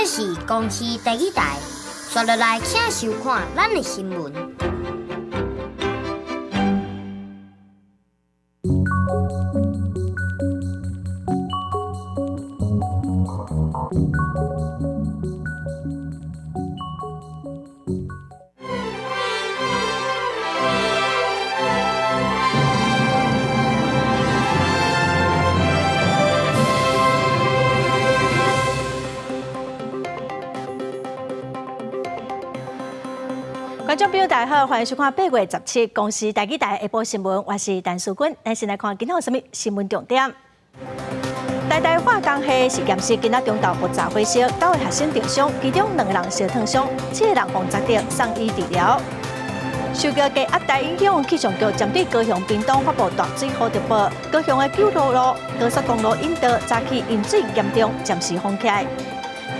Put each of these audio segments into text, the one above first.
这是公视第一台，刷落来请收看咱的新闻。观众朋友，大家好，欢迎收看8月17公视台记台下晡新闻，我是陈淑君。咱先来看今天有什么新闻重点。台大化工系实验室今仔中昼爆炸火烧，9位学生重伤，其中2个人烧烫伤，7个人碰砸到送医治疗。受到低压大影响，气象局针对高雄、屏东发布大水呼吁报，高雄的9路高速公路引道早起淹水严重，暂时封起来。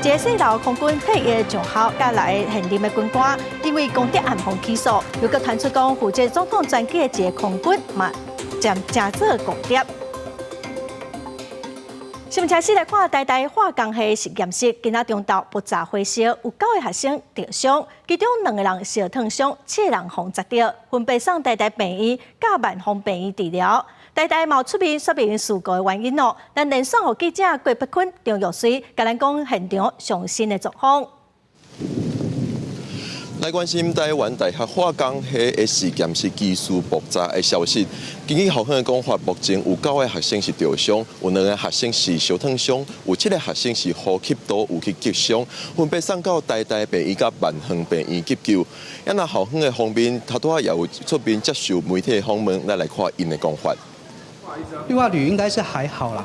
一个细楼空军退役上校甲来现任的军官，因为公职暗妨起诉，又搁传出讲负责总统专机的一个空军嘛，正做公职。新闻开始来看，台大化工系实验室今仔中昼爆炸火烧，有9个学生受伤，其中2个人烧烫伤，7个人碰砸到，分别送台大病院、甲万丰病院治疗。台大冇出面说明事故的原因哦，咱连线给记者郭北坤、张玉水，甲咱讲现场上新的状况。来关心台湾大学化工系的实验室技术爆炸的消息。根据校方的讲法，目前有9个学生是受伤，有2个学生是烧烫伤，有7个学生是呼吸道有去击伤，分别送到台大病院甲万丰病院急救。那校方的方面，他都也有出面接受媒体的访问，来看因的讲法。氯化铝应该是还好啦，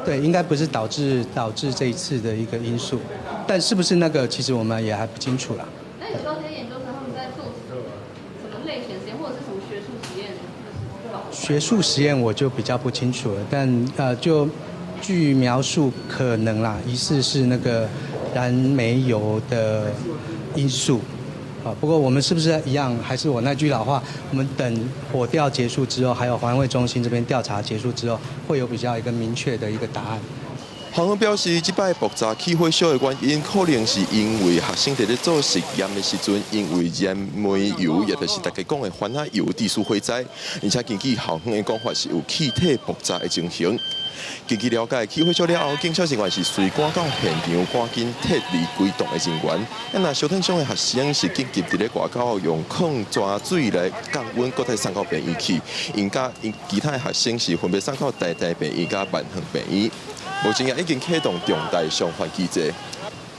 对，应该不是导致这一次的一个因素，但是不是那个，其实我们也还不清楚啦。那有说这些研究生他们在做什么类型实验，或者是什么学术实验？学术实验我就比较不清楚了，但就据描述可能啦，疑似是那个燃煤油的因素。不过我们是不是一样？还是我那句老话，我们等火调结束之后，还有环卫中心这边调查结束之后，会有比较一个明确的一个答案。校方表示，这摆爆炸起火烧的原因，可能是因为学生在咧做实验的时阵，因为燃煤油，也就是大家讲的番仔油致使火灾，而且根据校方的讲法是有气体爆炸的情形。根据了解，起火烧了后，警察人员是随赶到现场，赶紧撤离归档的人员。那烧烫伤的学生是紧急伫咧外口用控抓水来降温，搁再送到病院去。因其他的学生是分别送到台大病院甲万丰病院。目前也已经启动重大伤患机制。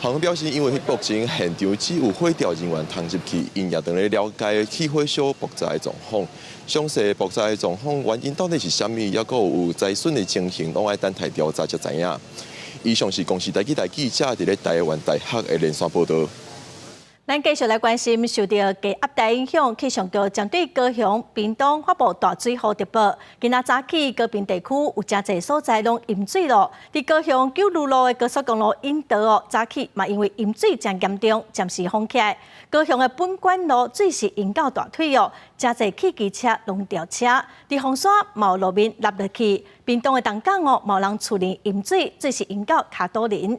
校方表示，因为目前现场只有火调人员通入去，因也等咧了解起火烧爆炸的状况。详细爆炸的状况原因到底是啥物，也阁有灾损的情形，拢爱等待调查才知影。以上是公视台记者伫咧台湾大学的连线报道。咱继续来关心受到低压大影响，气象局针对高雄、屏东发布大水呼吁报。今仔早起，高屏地区有真侪所在拢淹水咯。伫高雄9路的高速公路引道哦，早起嘛因为淹水真严重，暂时封起来。高雄的本馆路水是淹到大腿哦，真侪汽机车拢吊车。伫红山毛路面落落去，屏东的东港哦，毛人厝里淹水，水是淹到卡多林。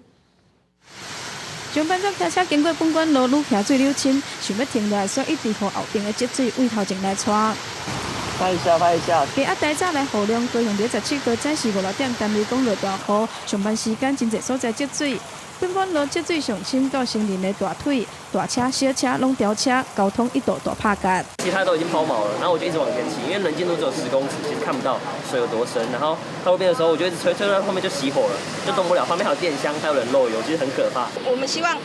上班族骑车经过本馆路，愈行水愈深，想要停落来，煞一直予后边的积水为头前来拖。拍一下。低压大早来雨量，高雄17号早时5-6点，单位公路大雨，上班时间真侪所在积水。本馆路积水上深到行人的大腿，大车、小车拢吊车，交通一度大拍夹。其他都已经抛锚了，然后我就一直往前骑，因为能见度只有10公尺，其实看不到水有多深。然后到后边的时候，我就一直吹到后面就熄火了，就动不了。旁边还有电箱，还有人漏油，其实很可怕。我们希望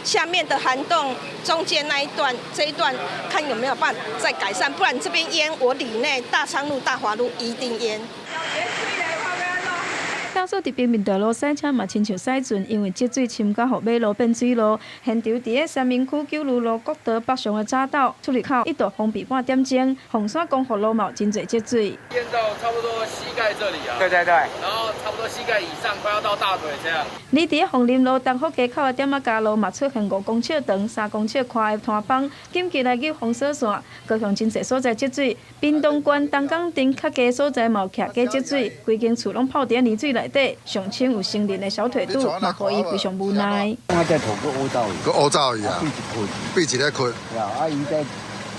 下面的涵洞中间那一段这一段，看有没有办法再改善，不然这边淹，我里内大昌路、大华路一定淹。到处伫平面道路赛车嘛，亲像赛船，因为积水侵到后马路变水路。现场伫个三明区9路路国道北上的匝道出入口一度封闭半点钟，红山公路路嘛真侪积水，淹到差不多膝盖这里啊。对。然后差不多膝盖以上，快要到大腿这样。你伫个凤林路东福街口的点仔加路嘛出现5公尺长、3公尺宽的摊帮，紧急来救封锁线。高雄真侪所在积水，屏东县东港镇较低所在嘛有徛过积水，规间厝拢泡伫泥水内。内底，上清有成人的小腿肚，嘛，互伊非常无奈。我在头个乌走去，个乌走去啊，闭一个困，啊，伊在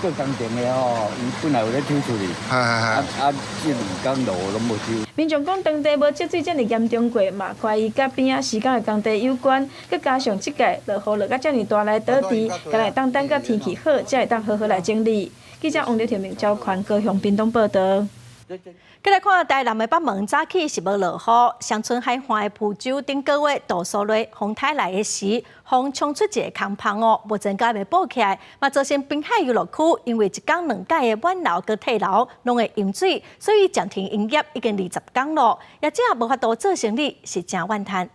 做工程的吼，伊本来有咧抽出去，这2天路拢无抽。民众讲当地无积水遮尔严重过嘛，怀疑甲边仔施工的工地有关，佮加上即届落雨落甲遮尔大来倒地，敢来等甲天气好，才会当好好来整理。记者王丽婷、明昭宽高雄屏东报道。再来看台南的北门，早起是无落雨，乡村海岸的蒲洲顶个月倒数落风台来的时，风冲出一个空棚哦，目前还未补起来，嘛造成滨海游乐区因为一天2届的满楼佮退楼，拢会淹水，所以暂停营业已经20天了，也只无法度做生意，是真怨叹。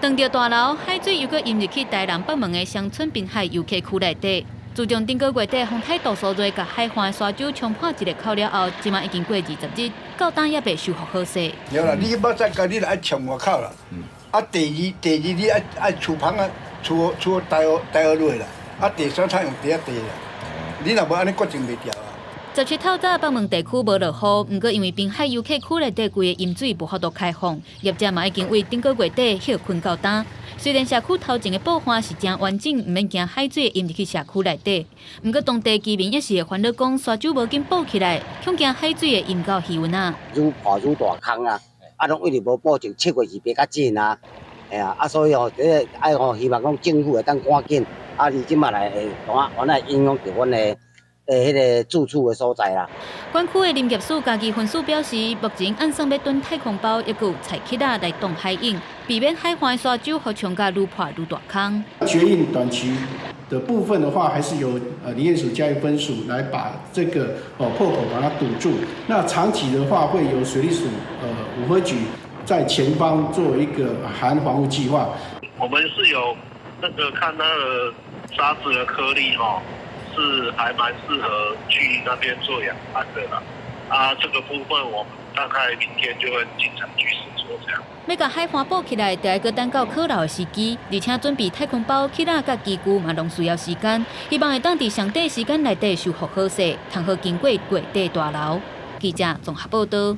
当着大楼海水又搁淹入去台南北门的乡村滨海游客区内底。自从顶个月底风台倒数热，甲海岸的沙洲冲破一个口了后，即马已经过20日，到今也未修复好势。对啦，你要再家你来冲外口啦。啊，第二你爱厝棚啊，厝台好落啦。啊，第三场用第一地啦。你若无安尼决定袂掉啊。17透早北门地区无落雨，毋过因为滨海游客区内底规个淹水无法度开放，业者嘛已经为顶个月底休困到今。虽然社区头前的布环是真完整，毋免惊海水淹入去社区内底，毋过当地居民也是会烦恼讲沙洲无紧补起来，恐惊海水会淹到鱼温啊。愈破愈大坑啊！啊，拢一直无保证7月是比较紧啊。哎呀，所以吼，爱吼希望讲政府会当赶紧，你即马来原来影响到阮的。迄个住处的所在啦。管区的林业署家己分署表示，目前按算要囤太空包，一股菜壳仔来挡海涌，避免海岸沙洲和冲甲愈破愈大坑。绝印短期的部分的话，还是由林业署加以分署来把这个破口把它堵住。那长期的话，会由水利署五合局在前方做一个含防护计划。我们是有那个看那个沙子的颗粒哈。是还蛮适合去那边做养殖的啦。这个部分我们大概明天就会进场去试做这样。要甲海岸补起来，就要搁等到考涝的时机，而且准备太空包、起仔甲基具嘛，拢需要时间。希望会当伫上短时间内底修复好势，通好经过月底大楼。记者综合报道。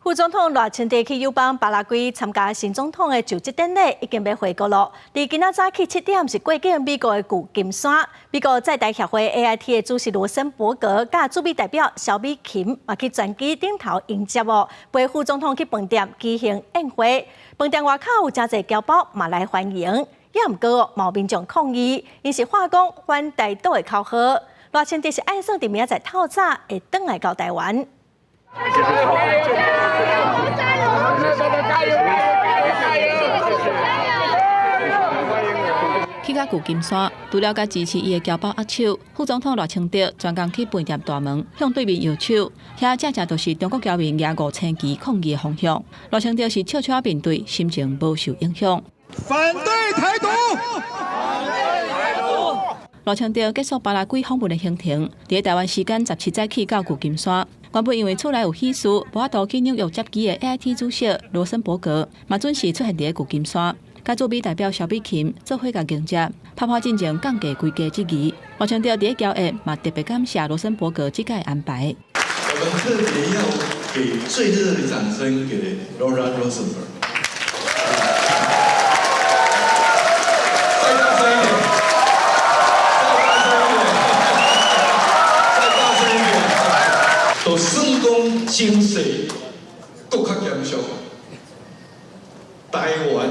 副总统赖清德去友邦巴拉圭参加新总统的就职典礼，已经要回国了。而今仔早起7点是过境美国的旧金山，美国在台协会 AIT 的主席罗森伯格甲驻美代表萧美琴嘛去专机顶头迎接哦，陪副总统去饭店举行宴会。饭店外口有真侪侨胞嘛来欢迎，也毋过毛民众抗议，因是话讲反台独的口号。赖清德是按算伫明仔载透早会转来到台湾。去到旧金山，除了甲支持伊的侨胞握手，副总统赖清德专工去饭店大门向对面摇手，遐正正就是中国侨民举5,000旗抗议的方向。赖清德是笑笑面对，心情无受影响。反对台独！赖清德结束巴拉圭访问的行程，伫台湾时间17早起到旧金山。原本因为厝内有喜事，无法度去纽约接机的 AIT 主席罗森伯格，嘛准时出现伫旧金山，甲驻美代表萧美琴做伙甲迎接，拍拍进前降价规价之仪。赖清德伫交宴嘛特别感谢罗森伯格这届安排。我们特别要给最热烈的掌声给 Laura Rosenberg。就算讲情势搁较严肃，台湾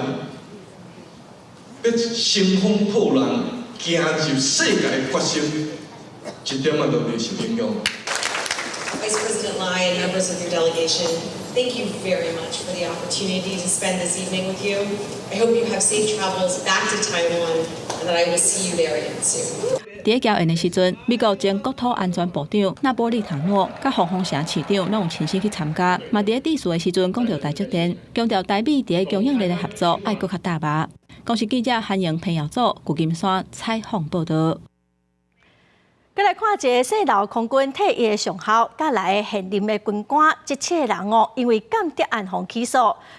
要乘风破浪，行入世界发生，一点仔都袂受影响。Vice President Lai and members of your delegation, thank you very much for the opportunity to spend this evening with you. I hope you have safe travels back to Taiwan, and that I will see you there again soon. 伫交宴的时阵，美国前国土安全部长纳波利唐诺甲防洪城市长拢有亲身去参加，嘛伫致辞的时阵讲到台积电，强调台美伫供应链的合作爱搁较大把。公司记者韩莹、彭耀祖、旧金山采访报道。再来看一个细楼空军退役的上校，甲来现任的军官17个人因为间谍案方起诉。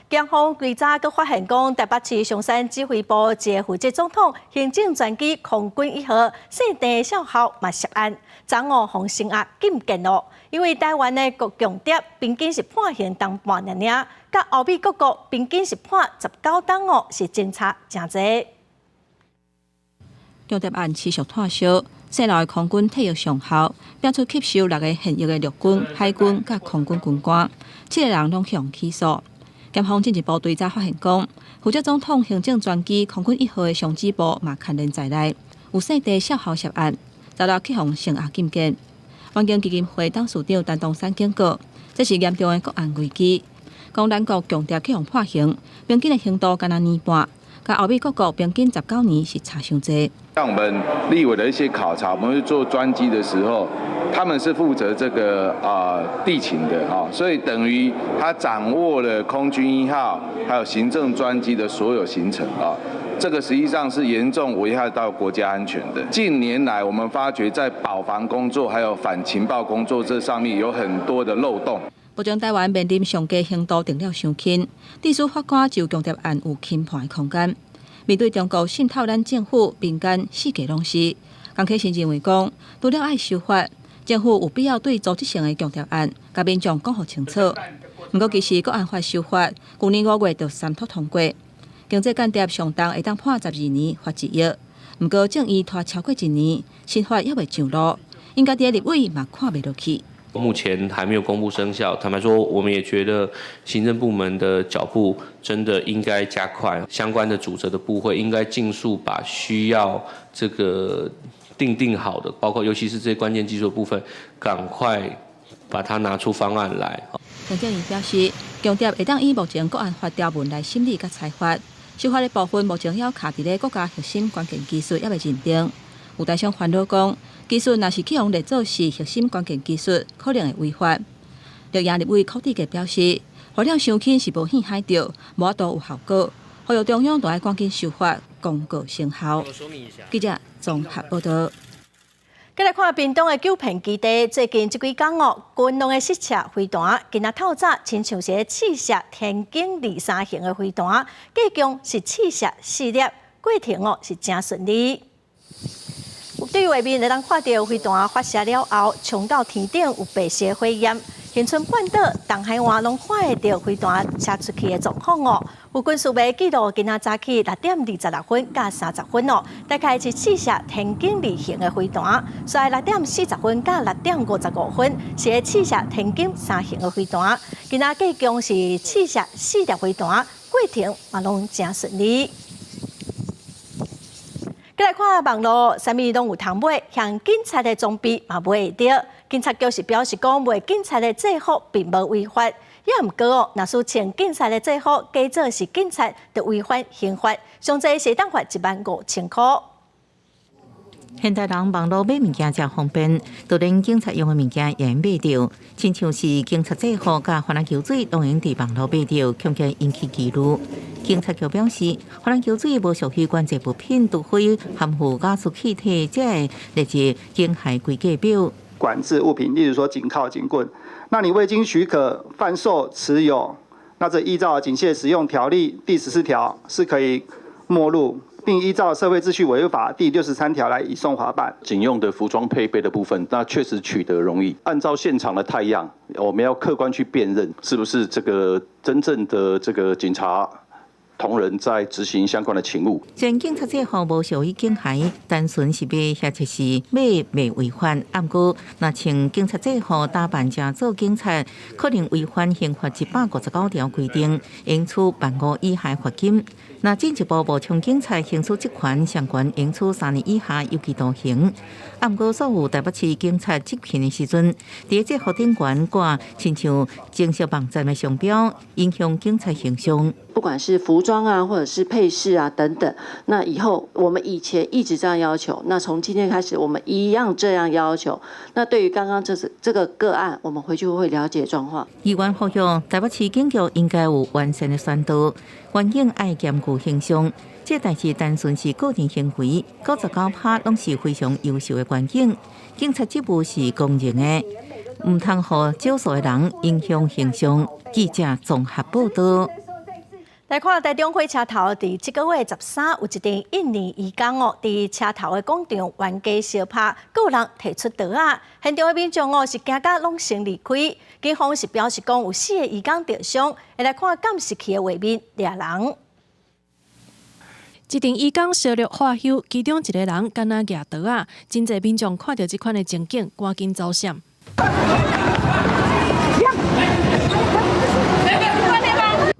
检方规早佮发现讲，台北市松山指挥部一个负责总统行政专机空军1号姓陈少校嘛涉案，昨防升压禁见咯。因为台湾的国强谍平均是判刑当半年，甲欧美各国平均是判19档是真差真侪。强谍案持续炭烧。细楼的空军退役上校标出吸收6个现役的陆军、海军甲空军军官，7个人拢向起诉。检方进一步追查发现讲，负责总统行政专机空军1号的上指部嘛牵连在内，有姓陈少校涉案，遭到去防升压禁见。环境基金会董事长陈东山警告，这是严重的国安危机。讲咱国强调去防判刑，平均的刑度敢若年半，甲欧美各国平均19年是差伤济。像我们立委的一些考察，我们去做专机的时候，他们是负责这个地勤的所以等于他掌握了空军1号还有行政专机的所有行程这个实际上是严重危害到国家安全的。近年来，我们发觉在保防工作还有反情报工作这上面有很多的漏洞。不将台湾面临上低刑度定了伤轻，地方法官就强调案有轻判的空间。面对中国渗透咱政府民间四界拢是，江启臣认为讲，除了爱修法，政府有必要对组织性的强调案，甲民众讲好清楚。不过其实国安法修法，去年5月就3读通过，经济间谍上重会当判12年，罚1亿。不过正义拖超过1年，新法还未上路，应该伫立委嘛看袂落去。目前还没有公布生效，坦白说，我们也觉得行政部门的脚步真的应该加快，相关的主责的部会应该尽速把需要这个定好的，包括尤其是这些关键技术的部分，赶快把它拿出方案来。陈建仁表示，强调会当以目前国安法条文来审理甲裁罚，修法的部分目前要卡伫咧国家核心关键技术还未认定。有台商烦恼讲，技术若是去用来做是核心关键技术，可能会违法。绿营立委柯志杰表示，法量伤轻是无陷害到，无法度有效果，呼吁中央都要赶紧修法，公告生效。记者综合报道。再来看屏东的九片基地，最近这几天军用的试车飞弹，今仔透早亲像是试射天弓2、3型的飞弹，计共是试射4粒，过程是真顺利。对于外面会当看到飞弹发射了后，冲到天顶有白色火焰，恒春半岛、东海湾拢看会到飞弹射出去的状况有军事媒记录今仔早起6点26分甲30分大概是试射天弓2型的飞弹，所以6点40分甲6点55分是试射天弓3型的飞弹。今仔计共是试射4粒飞弹，过程嘛拢真顺利。再来看网络，啥物拢有通买，像警察的装备嘛买会到。警察局是表示讲，买警察的制服并无违法，也毋过若是穿警察的制服，假做是警察，就违反刑法，上侪是当罚15000块。现代人网络买物件真方便，就连警察用的物件也买到，亲像是警察制服甲番球水，拢用伫网络买到，恐惊引起记录。警察局表示，番球水无属于管制物品，除非含有加速气体，才会列入警械规格表。管制物品，例如说警铐、警棍，那你未经许可贩售、持有，那这依照警械使用条例第14条是可以没入。并依照社会秩序维护法第63条来移送法办。警用的服装配备的部分，那确实取得容易。按照现场的态样，我们要客观去辨认，是不是这个真正的这个警察同仁在执行相关的勤务。穿警察制服无属于警械，单纯是买或者是买未违法。不过，若穿警察制服打扮成做警察，可能违反刑法159条规定，应处15000以下罚金。若进一步无从警察行使职权，上悬应处3年以下有期徒刑。不过，所有台北市警察执勤的时阵，伫制服顶悬挂亲像情色网站的商标，影响警察形象。不管是服装啊，或者是配饰啊等等，那以后我们以前一直这样要求，那从今天开始我们一样这样要求。那对于刚刚这个个案，我们回去会了解状况。议员呼吁台北市警局应该有完善的宣导，环境爱兼顾形象。这代志单纯是个人行为，99%拢是非常优秀的环境。警察职务是公认的，唔通互少数的人影响形象。记者综合报道。来看台中火车头，伫这个月13有一场印尼移工伫车头的广场冤家相拍，有人提出刀啊，现场的民众是惊甲拢先离开。警方是表示讲有4个移工受伤，会来看监视器的画面抓人。一场移工烧热化休，其中一个人敢若举刀啊，真侪民众看到这款的情景，赶紧走闪。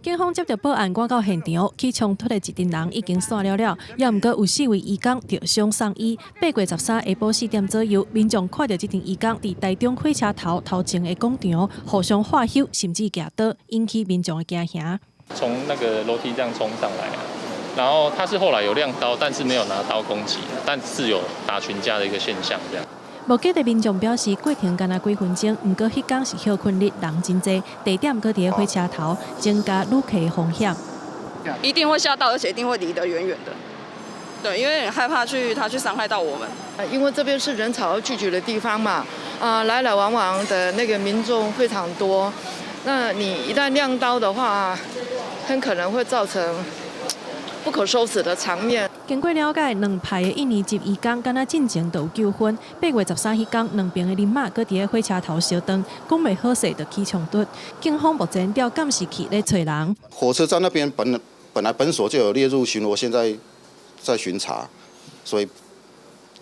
警方接到报案，赶到现场，去冲突的一群人已经散了，也毋过有4位移工受伤送医。8月13下晡4点左右，民众看到这群移工伫台中火车头头前的广场互相化休，甚至举刀，引起民众的惊吓。从那个楼梯这样冲上来啊，然后他是后来有亮刀，但是没有拿刀攻击，但是有打群架的一个现象这样。目击的民众表示，过程敢若几分钟，毋过迄天是休困日，人真多，地点搁伫火车头，增加旅客的风险。一定会吓到，而且一定会离得远远的。对，因为很害怕他去伤害到我们。因为这边是人潮聚集的地方嘛，来来往往的那个民众非常多。那你一旦亮刀的话，很可能会造成不可收拾的场面。经过了解，两派的印尼籍移工敢若进前就有纠纷。8月13迄天，两边的人马搁伫火车头相撞，讲袂好势就起冲突。警方目前调监视器咧找人。火车站那边本所就有列入巡逻，现在在巡查，所以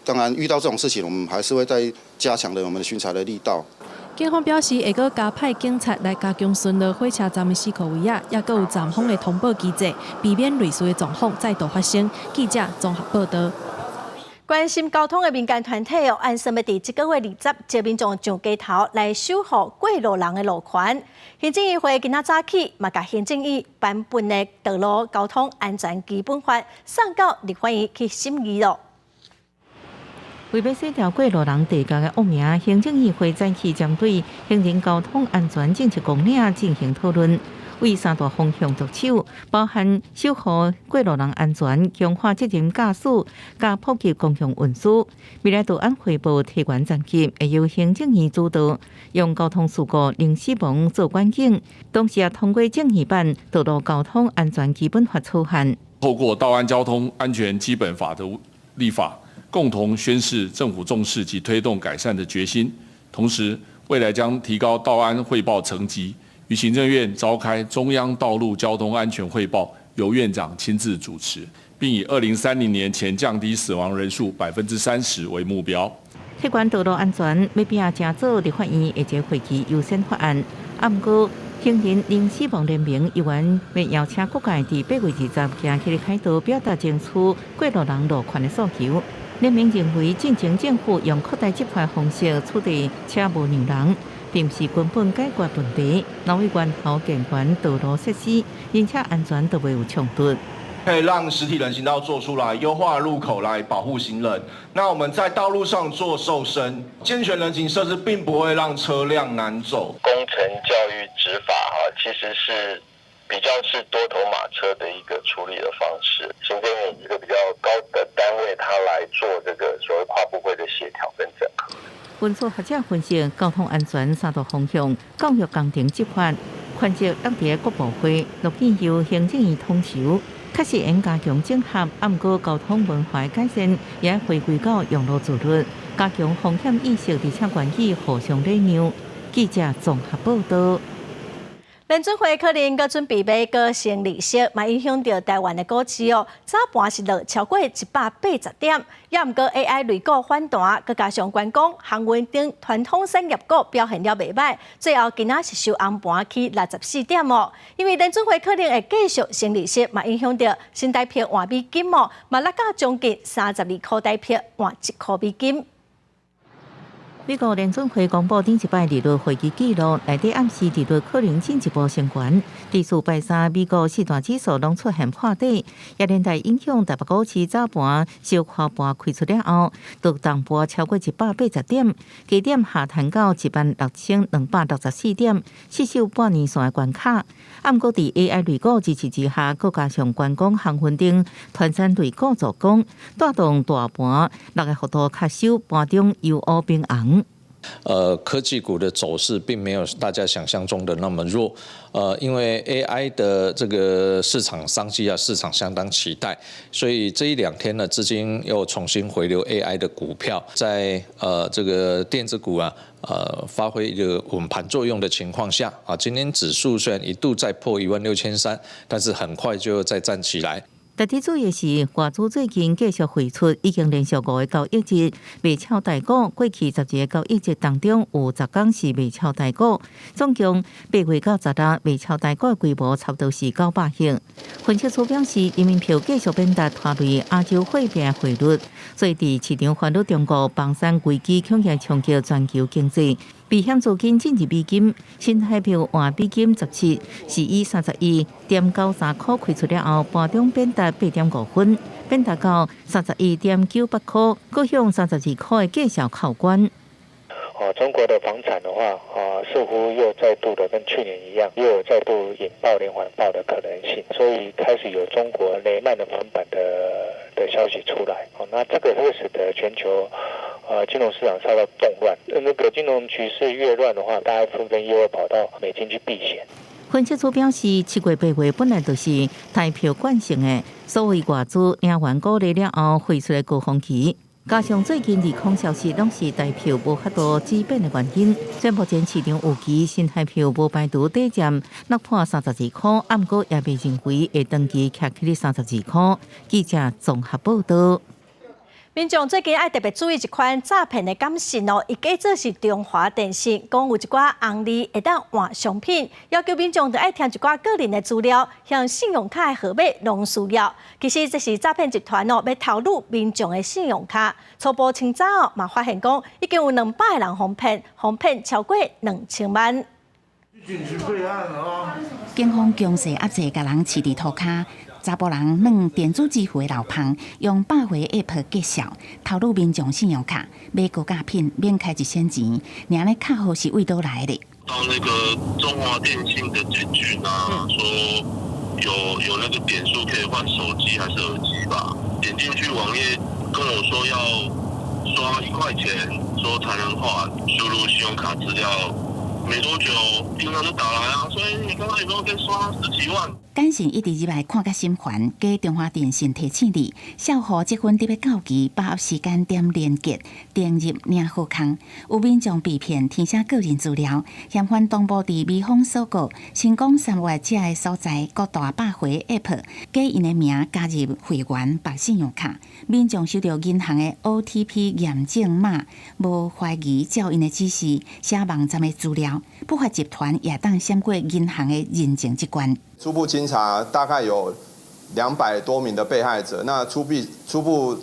当然遇到这种事情，我们还是会再加强我们的巡查的力道。警方表示，会搁加派警察来加强巡逻火车站的4个位啊，也搁有站方的通报机制，避免类似的状况再度发生。记者综合报道。关心交通的民间团体按说要伫这个月20接民众上街头来守护过路人的路权。行政议会今仔早起嘛，甲行政院版本的《道路交通安全基本法》送到立法院去审议咯。为要洗掉过路人地价的恶名，行政议会再起针对行人交通安全政策纲领进行讨论，为3大方向着手，包含守护过路人安全、强化责任驾驶、加普及公共运输。未来道安汇报提悬层级，会由行政院主导，用交通事故零死亡做关键，同时也通过正义版《道路交通安全基本法》草案。透过道安交通安全基本法的立法，共同宣示政府重视及推动改善的决心。同时，未来将提高道安汇报层级，于行政院召开中央道路交通安全汇报，由院长亲自主持，并以2030年前降低死亡人数30%为目标。有关道路安全，要拼正做立法院下一会期优先法案。不过，行人零死亡联盟议员要邀请各界伫8月20日起开道，表达争取过路人路权的诉求。联盟认为，进前政府用扩大执法方式处理车无让人，并不是根本解决问题。老委员好健全道路设施，而且安全都袂有冲突。可以让实体人行道做出来，优化路口来保护行人。那我们在道路上做瘦身，健全人行设置并不会让车辆难走。工程教育执法其实是比较是多头马车的一个处理的方式。行政院一个比较高的单位，它来做这个所谓跨部会的协调跟整合。运输学者分析，交通安全3大方向，教育、工程、执法，权责落伫各部会，落建由行政院统筹。确实应加强整合，不过交通文化的改善也回归到用路自律，加强风险意识，而且愿意互相礼让。记者综合报道。联准会可能搁准备要搁升利息，嘛影响到台湾的股市哦。早盘是落超过180点，也毋过 AI 类股反弹，佮加上观光、航运等传统产业股表现了袂歹，最后今仔是收红盘去64点哦。因为联准会可能会继续升利息，嘛影响到新台币换美金哦，嘛落到将近32块台币换1块美金。美国联准会公布顶一摆利率会议记录，内底暗示利率可能进一步升悬。第四摆三，美国四大指数拢出现破底，也连带影响台北股市早盘小看盘开出了后，都重波超过180点，基点下探到16264点，失守半年线的关卡。暗过伫 AI 类股支持之下，再加上观光航运等团产类股助攻，带动大盘6个幅度较收，盘中由乌变红。科技股的走势并没有大家想象中的那么弱，因为 AI 的这个市场商机市场相当期待，所以这1-2天呢，资金又重新回流 AI 的股票，在这个电子股发挥一个稳盘作用的情况下今天指数虽然一度再破16300，但是很快就再站起来。特别注意的是，外资最近继续汇出，已经连续5个交易日卖超台股。过去11个交易日当中，有10天是卖超台股，总共8月到10日卖超台股的规模差不多是900亿。分析师表示，人民币继续变大拖累亚洲货币汇率，所以伫市场烦恼中国房产危机恐吓冲击全球经济。避险资金进入美金，新台币换美金17是以31.93块开出了后，盘中变达8.5分，变达到31.98块，各向32块继续靠关。中国的房产的话，似乎又再度的跟去年一样，又有再度引爆连环爆的可能性，所以开始有中国雷曼的翻版的消息出来。那这个会使得全球金融市场受到动乱，那个金融局势越乱的话，大家纷纷又会跑到美金去避险。分析师表示，7月8月本来就是台票惯性的，所谓外资领完股利了后汇出的高峰期。加上最近利空消息，拢是台票无法度止贬的原因。虽然目前市场预期新台票无排除短暂落破32块，不过也未认为会长期徛起32块。记者综合报道。民众最近爱特别注意一款诈骗的感信哦，伊假做是中华电信，讲有一寡红利会当换商品，要求民众就爱填一寡个人的资料，像信用卡的号码拢需要。其实这是诈骗集团哦，要偷录民众的信用卡。初步清查哦，嘛发现讲已经有200个人被骗，被骗超过2000万。警方强势压制，甲人饲伫涂骹。查甫人软电子支付的老胖，用100回 App 介绍，偷录民众信用卡，买高价品免开1000钱，领的卡号是为倒来的？到那个中华电信的简讯说有那个点数可以换手机还是耳机吧，点进去网页跟我说要刷1块钱，说才能换，输入信用卡资料。没多久，银行就打来所以你刚刚有没有可以刷10几万？简讯一直入来看甲心烦，加中华电信提醒你，小户积分特别到期，把握时间点连结登入领好康。有民众被骗填写个人资料，嫌犯同步伫美方所告，成功3月这个所在各大100回 App， 加因的名加入会员绑信用卡。民众收到银行的 OTP 验证码，无怀疑照因的指示写网站的资料。不法集团也当闪过银行的认证机关。初步清查，大概有200多名的被害者，那初步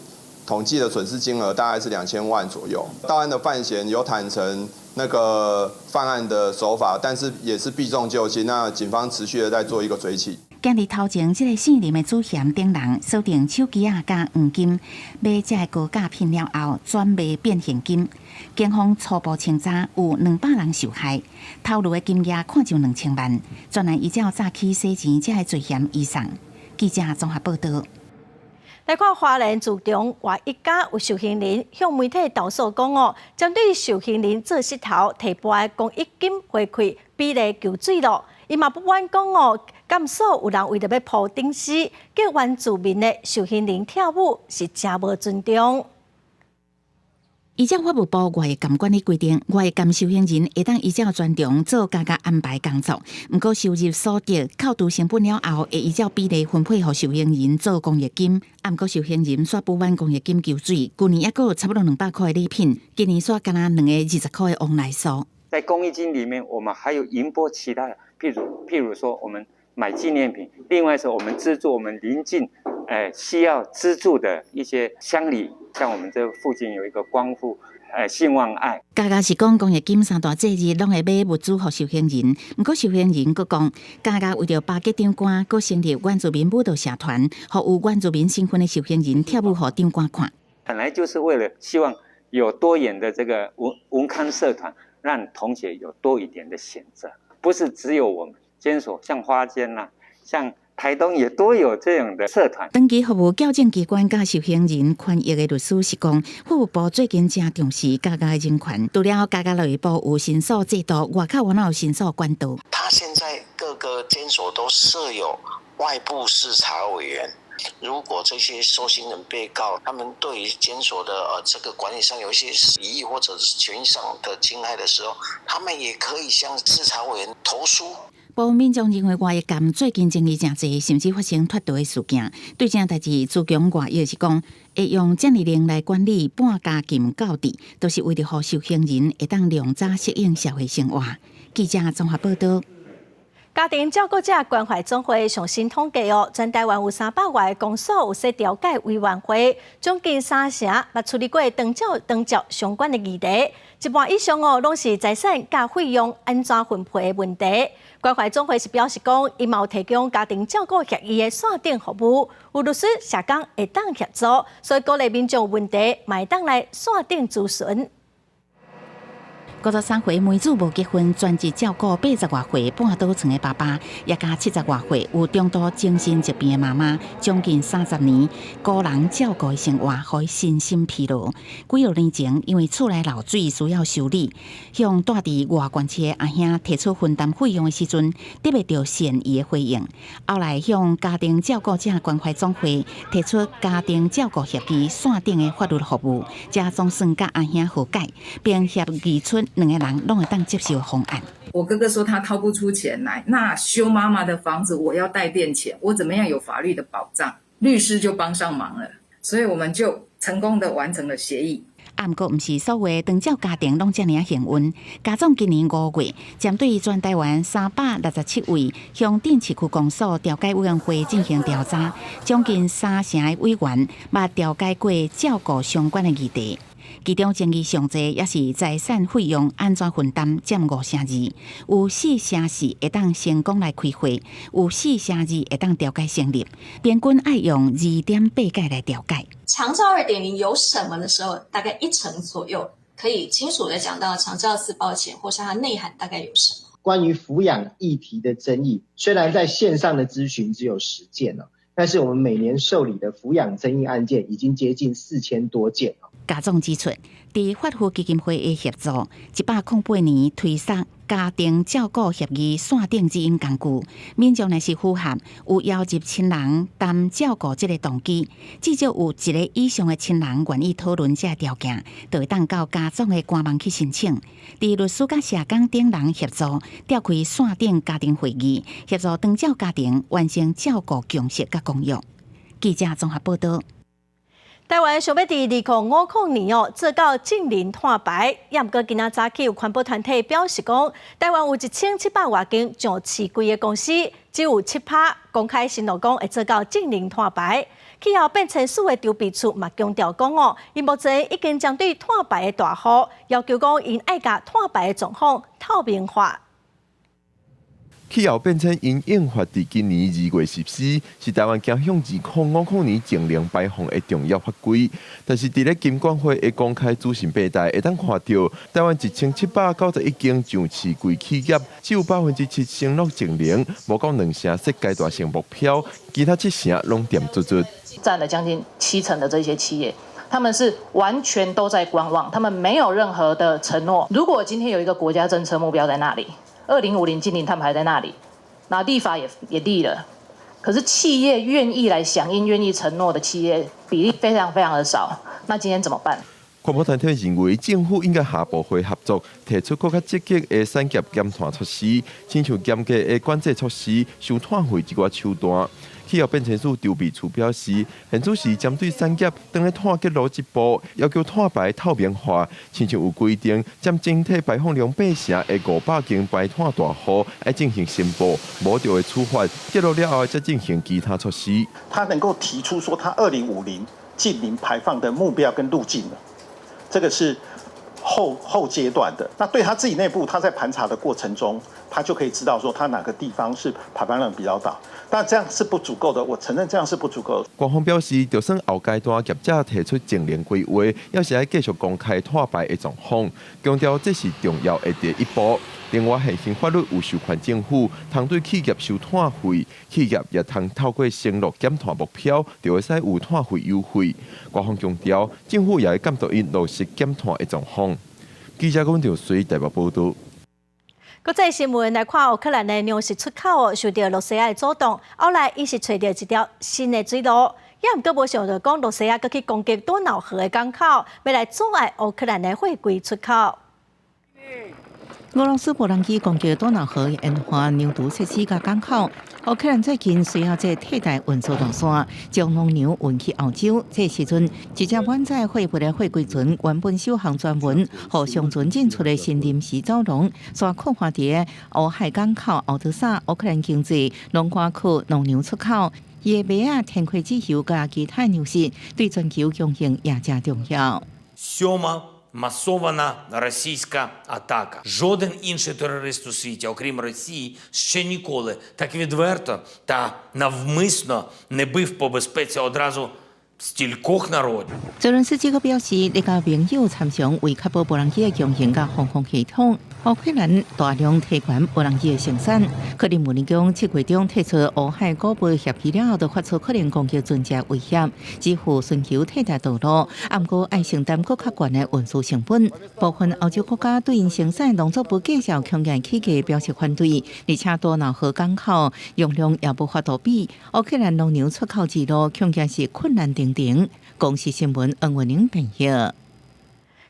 统计的损失金额大概是2000万左右。到案的犯嫌有坦诚那个犯案的手法，但是也是避重就轻。那警方持续的在做一个追缉。今日头前，这个姓林的主嫌等人锁定手机加黄金，买这个高价品了后，转卖变现金。警方初步清查，有200人受害，透露的金额看上2000万，专案依照诈欺洗钱这个罪嫌移送。记者综合报道。来看花莲自中外一家有受刑人向媒体投诉讲针对受刑人做膝头提拨公益金回馈比例求水咯。伊嘛不满讲甘肃有人为着要铺顶丝，叫原住民的受刑人跳舞是真无尊重。依照法务部外的监管理规定，外监受刑人会当依照专长做加安排工作，毋过收入所得扣除成本了后，会依照比例分配予受刑人做公益金。毋过受刑人煞不满公益金求水，去年还阁有差不多200块的礼品，今年煞敢若2个20块的往来数。在公益金里面，我们还有银拨其他的，譬如说我们买纪念品，另外是我们资助我们邻近需要资助的一些乡里，像我们这附近有一个光复兴旺爱。家家是讲公益金三大节日拢会买物资互受刑人，毋过受刑人佫讲，家家为着巴结长官，佫成立原住民舞蹈社团，互有原住民身份的受刑人跳舞互长官看。本来就是为了希望有多元的这个文康社团，让同学有多一点的选择，不是只有我们监所，像花监啦，像台东也都有这样的社团。长期服务矫正机关甲受刑人权益的律师是讲，法务部最近正重视家家的人权，除了家家内部有申诉制度，外口原来有申诉管道。他现在各个监所都设有外部视察委员。如果这些受刑人被告，他们对于监所的这个管理上有一些疑义或者是权益上的侵害的时候，他们也可以向视察委员投诉。部分民众认为外监最近争议真济，甚至发生脱逃的事件。对这代志，自强外也是讲，会用这样令来管理半家禁到底，都是为了让受刑人会当量早适应社会生活。记者综合报道。家庭照顾者关怀总会上新统计全台湾有300外的公所有设调解委员会，总计3成也处理过长照相关的议题，一半以上拢是财产甲费用安怎分配的问题。关怀总会是表示讲，伊嘛有提供家庭照顾协议的线顶服务，有律师、社工会当协助，所以鼓励民众问题嘛会当来线顶咨询。53岁妹子无结婚，专职照顾80多岁半岛床的爸爸，也加70多岁有重度精神疾病的妈妈，将近30年个人照顾的生活，互伊身心疲劳。几6年前，因为厝内漏水需要修理，向住伫外县市的阿兄提出分担费用的时阵，得不到善意的回应。后来向家庭照顾者关怀总会提出家庭照顾协议线顶的法律服务，才总算甲阿兄和解，并协议出2个人拢会当接受的方案。我哥哥说他掏不出钱来，那修妈妈的房子我要代垫钱，我怎么样有法律的保障？律师就帮上忙了，所以我们就成功的完成了协议。不过，不是所有长照家庭拢这样幸运。家总今年5月，针对全台湾367位向顶市区公所调解委员会进行调查，将近3成的委员捌调解过照顾相关的议题。其中争议上侪也是财产费用安怎分担占5成2，有4成4会当成功来开会，有4成2会当调解成立，平均爱用2.8解来调解。长照2.0有什么的时候，大概1成左右可以清楚的讲到长照4保险或是它内涵大概有什么。关于抚养议题的争议，虽然在线上的咨询只有10件但是我们每年受理的抚养争议案件已经接近4000多件。家总指出，伫法扶基金会的协助，108年推出家庭照顾协议线顶指引工具，民众若是符合有要求亲人担照顾这个动机，至少有1个以上的亲人愿意讨论这个条件，就会当到家总的官网去申请。伫律师甲社工等人协助，召开线顶家庭会议，协助长照家庭完成照顾共识甲公约。记者综合报道。台湾想要伫2050年做到净零碳排，也毋过今仔早起有环保团体表示讲，台湾有1700多间上市贵的公司，只有7%公开承诺讲会做到净零碳排。气候变迁署的筹备处嘛强调讲伊目前已经针对碳排的大户要求讲，因爱甲碳排的状况透明化。气候变迁因应法伫今年2月14日，是台湾走向2050年净零排放的重要法规。但是，伫咧金管会的公开资讯平台，会当看到台湾1791间上市贵企业，只有7%承诺净零，无到2成设阶段性目标，其他7成拢点足足。占了将近70%的这些企业。他们是完全都在观望，他们没有任何的承诺。如果今天有一个国家政策目标在那里，2050净零碳排在那里，那立法也立了，可是企业愿意来响应、愿意承诺的企业比例非常非常的少。那今天怎么办？环保团体认为，政府应该下部会合作，提出更加积极的产业减碳措施，亲像严格的管制措施、收碳费一寡手段。气候变迁署筹备处表示，现主是针对产业当咧碳结路一步，要求碳排透明化，亲像有规定，占整体排放量8成的500间排碳大户，要进行申报，无就会处罚。结束了后，再进行其他措施。他能够提出说他2050净零排放的目标跟路径了，这个是后阶段的。那对他自己内部，他在盘查的过程中，他就可以知道说他哪个地方是排放量比较大。但这样是不足够的，我承认这样是不足够的。官方表示，就算后阶段业者提出净零规划，也是要继续公开拓牌的状况，强调这是重要的第一步。另外，现行法律有授权政府通对企业收碳费，企业也通透过承诺减碳目标，就会使有碳费优惠。官方强调，政府也会监督因落实减碳的状况。记者龚兆水台北报道。国际新闻来看，乌克兰的粮食出口受到罗西亚的阻挡，后来伊是找到一条新的水路，也毋过无想到讲罗西亚搁去攻击多瑙河的港口，要来阻碍乌克兰的货柜出口。俄罗斯无人机攻击多瑙河沿岸牛犊设施甲港口。乌克兰最近需要这替代运输路线，将农牛运去欧洲。这时阵，一只满载货物的货柜船原本首航专门，互上船进出的新临时走廊，煞扩发伫乌海港口奥德萨。乌克兰经济农瓜区农牛出口，伊的麦啊、天葵籽油甲其他粮食，对全球供应也真重要。Масована російська атака. Жоден інший терорист у світі, окрім Росії, ще ніколи так відверто та навмисно не бив по безпеці одразу стількох народів. 泽伦斯基阁表示，你甲盟友参详为确保无人机的供应甲防空系统。乌克兰大量提悬无人机的生产，克里姆林宫7月中提出乌海古堡协议了后，就发出可能攻击船只威胁，只付寻求替代道路，不过要承担更较悬的运输成本。部分欧洲国家对因生产农作物介绍强硬起价表示反对，而且多瑙河港口容量也无法度比。乌克兰农牛出口之路恐惊是困难重重。公视新闻恩文玲编译。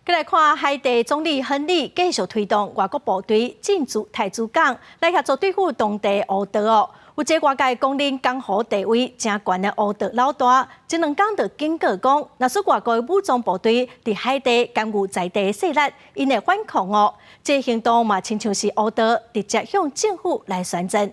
再来看海地总理亨利继续推动外国部队进驻台珠港，来协助对付当地乌道哦。有一个外界公认江湖地位正悬的乌道老大，这2天就警告讲，若是外国武装部队伫海地干预在地势力，因会反抗哦。这行动嘛，亲像是乌道直接向政府来宣战。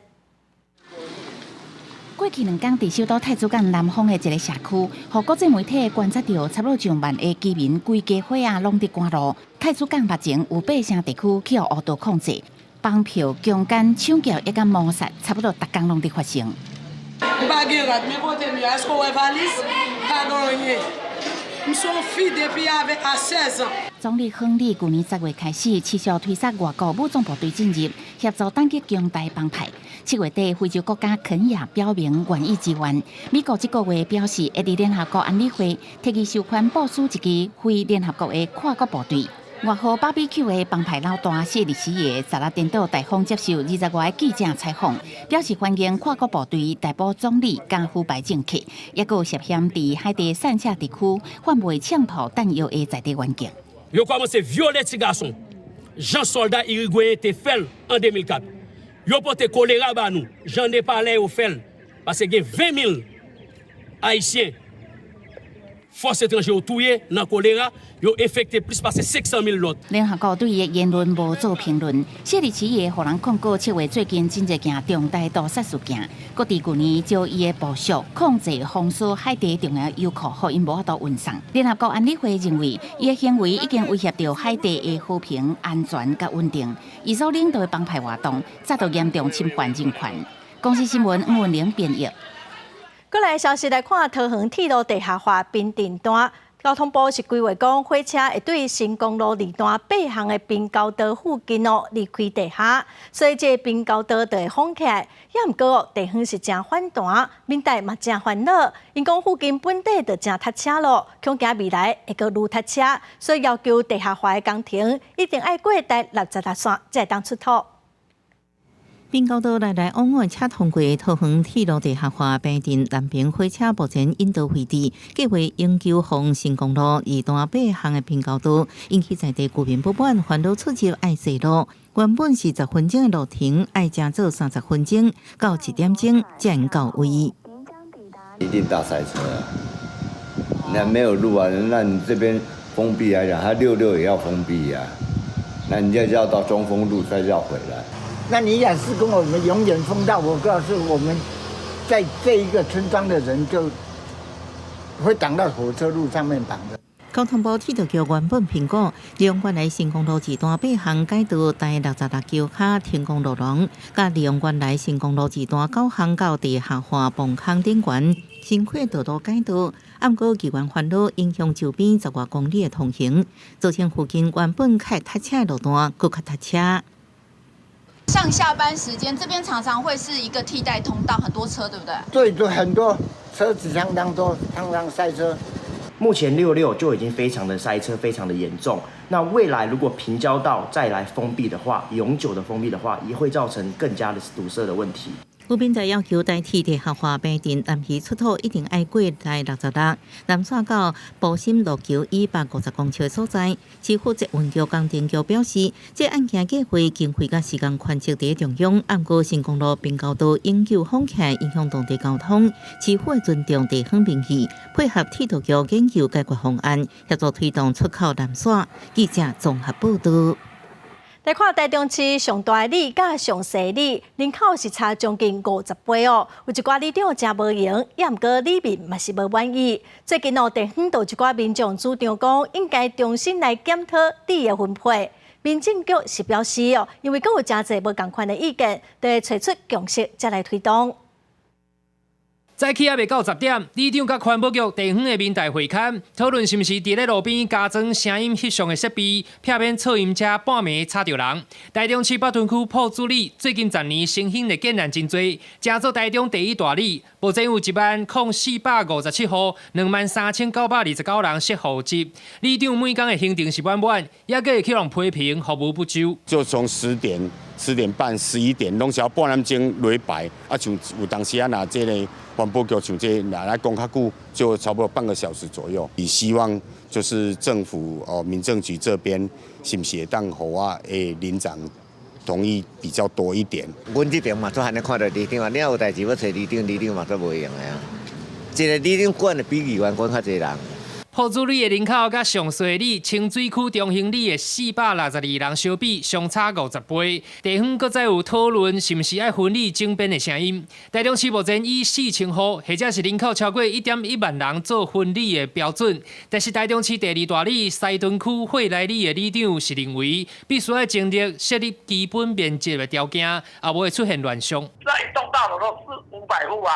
过去2天，伫首都太子港南方的一个社区，互国际媒体观察到差不多上万的居民规家伙啊，拢伫赶路。太子港目前有8成地区去互乌道控制，绑票、强奸、抢劫一甲谋杀，差不多逐天拢伫发生。总理亨利去年10月开始，持续推杀外国武装部队进入，协助打击强大帮派。7月底，非洲国家肯亚表明愿意支援。美国这个月表示，会伫联合国安理会提议授权部署一支非联合国的跨国部队。外号芭比 Q 的帮派老大谢里西耶在拉颠岛大方接受20外的记者采访，表示欢迎跨国部队逮捕总理加腐败政客，也有涉嫌伫海地散下地区贩卖枪炮弹药的在地员警。Yo commencé violer ces garçons. Jean soldat uruguayen était fait en 2004. Yo porté choléra ba nous. J'en ai parlé au fait parce que 20 000 Haïtiens forces étrangères ont tué dans choléra. 有 infecté plus passé 600 000 l'autre。联合国对伊的言论无做评论。谢里奇也互人控告7月最近真一件重大屠杀事件，各地去年就伊的部署控制封锁海地重要油库，互因无法度运送。联合国安理会认为，伊的行为已经威胁到海地的和平、安全甲稳定。伊所领导的帮派活动，早就严重侵犯人权。公司新闻吴文玲编译。过来消息来看，桃园铁路地下化变电单。交通部是规划讲，火车会对新公路2段8项的滨高道附近离开地下，所以这滨高道就会封起来。也毋过地方是真反弹，民代嘛真烦恼。因讲附近本地就真塞车路，恐惊未来会阁愈塞车，所以要求地下化的工程一定要过第60条线才当出土。滨高道来往往车通过桃园铁路地下化变电南平火车目前引导位置，计划永久封新公路2段8项的滨高道，引起在地居民不满，烦恼出入爱西路。原本是10分钟的路程，爱加做30分钟，到1点钟才能到位。一定大塞车啊！那没有路啊，那你这边封闭来讲，它66也要封闭呀、那你就要到中丰路再绕回来。那你也是跟我们永远封到，我告诉我们，在这一个村庄的人就会挡到火车路上面挡的。交通部铁道局原本评估，利用原来新公路2段8项改道第66桥卡停工路廊，甲利用原来新公路2段9项到地下化崩坑顶悬新扩道路改道，暗过机关烦恼影响周边10外公里的通行，造成附近原本开塞车的路段更较塞车。上下班时间，这边常常会是一个替代通道，很多车，对不对？对，很多车子相当多，常常塞车。目前66就已经非常的塞车，非常的严重。那未来如果平交道再来封闭的话，永久的封闭的话，也会造成更加的堵塞的问题。有民在要求代替地下化平镇南溪出口一定要过第66，南线到埔心路桥150公尺所在。市负责运局工程局表示，这案件计划经费甲时间宽设在中央，按过新公路并高度永久封起来，影响当地交通。市府会尊重地方民意，配合铁道局研究解决方案，协助推动出口南线。记者综合报道。来看台中市上大里甲上西里人口是差将近50倍哦，有一寡里长真无闲，也毋过里面嘛是无满意。最近地方有一寡民众主张讲，应该重新来检讨里的分配。民政局是表示哦，因为阁有真侪无共款的意见，就会找出共识才来推动。早起也未到10点，里长甲环保局地方的民代会刊讨论是毋是伫咧路边加装声音翕相的设备，避免噪音车半暝吵着人。台中市北屯区朴子里最近10年新兴的建案真多，成做台中第1大里。目前有10457户，23929人适户籍。里长每天的行程是满满，也阁会去人批评服务不周。就从10点、10点半、11点，拢是要半点钟落排。啊，像有当时啊，拿这个环保局像这来讲较久，就差不多半个小时左右。也希望就是政府民政局这边是不是会当互我的邻长同意比较多一点。阮这边嘛，做安尼看到里长啊，你有代志要找里长嘛做袂用的啊。一个里长管的比议员管较侪人。朴子里的人口甲上水里、清水区中兴里的462人相比，相差50倍。地方搁再有讨论是毋是爱分里整编的声音。台中市目前以4000户或者是人口超过1.1万人做分里的标准，但是台中市第2大里西屯区惠来里的里长是认为，必须要尽力设立基本面积的条件，也不会出现乱象。那一栋大楼都400-500户啊，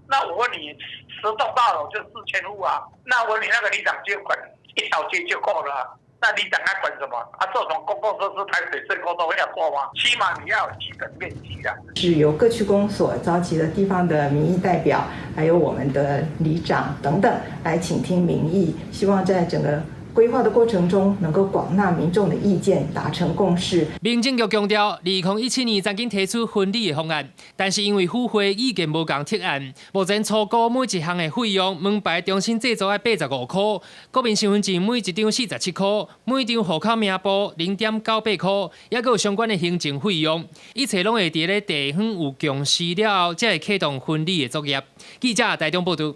那我问你，10栋大楼就4000户啊，那我问你那个里长就管1条街就够了啊，那里长还管什么？啊，这种公共设施台水税沟都要过吗？起码你要有基本面积啊。是由各区公所召集的地方的民意代表，还有我们的里长等等来倾听民意，希望在整个规划的过程中，能够广纳民众的意见，达成共识。民政局强调，2017年曾经提出分里的方案，但是因为府会意见无共剔案，目前初估每一项的费用，门牌重新制作要85块，国民身份证每一张47块，每张户口名簿0.98块，也有相关的行政费用，一切拢会伫咧地方有共识了后，才会启动分里的作业。记者台中报道。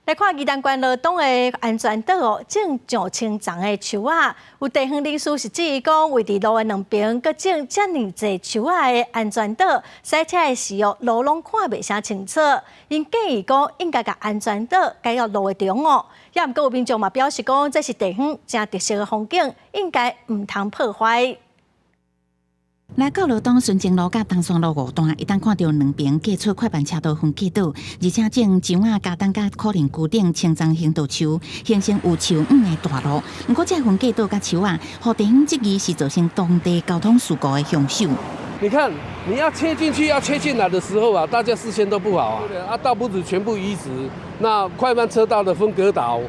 来看宜兰县罗东的安全岛哦，种上千丛的树仔，有地方人士是质疑讲，为伫路的两边搁种遮尔侪树仔的安全岛，塞车的时候路拢看袂啥清楚。因建议讲，应该甲安全岛改到路的中哦。也毋过有民众嘛表示讲，这是地方真特色的风景，应该毋通破坏。来到罗东顺情路甲东山路5段，一旦看到两边架出快板车道分隔岛，而且种树仔加当甲可能固定青藏行道树，形成有树的大路。不过，这分隔岛甲树仔，互地方质疑是造成当地交通事故的凶手。你看，你要切进去、要切进来的时候啊，大家视线都不好啊，倒不如全部移植。那快慢车道的分隔岛。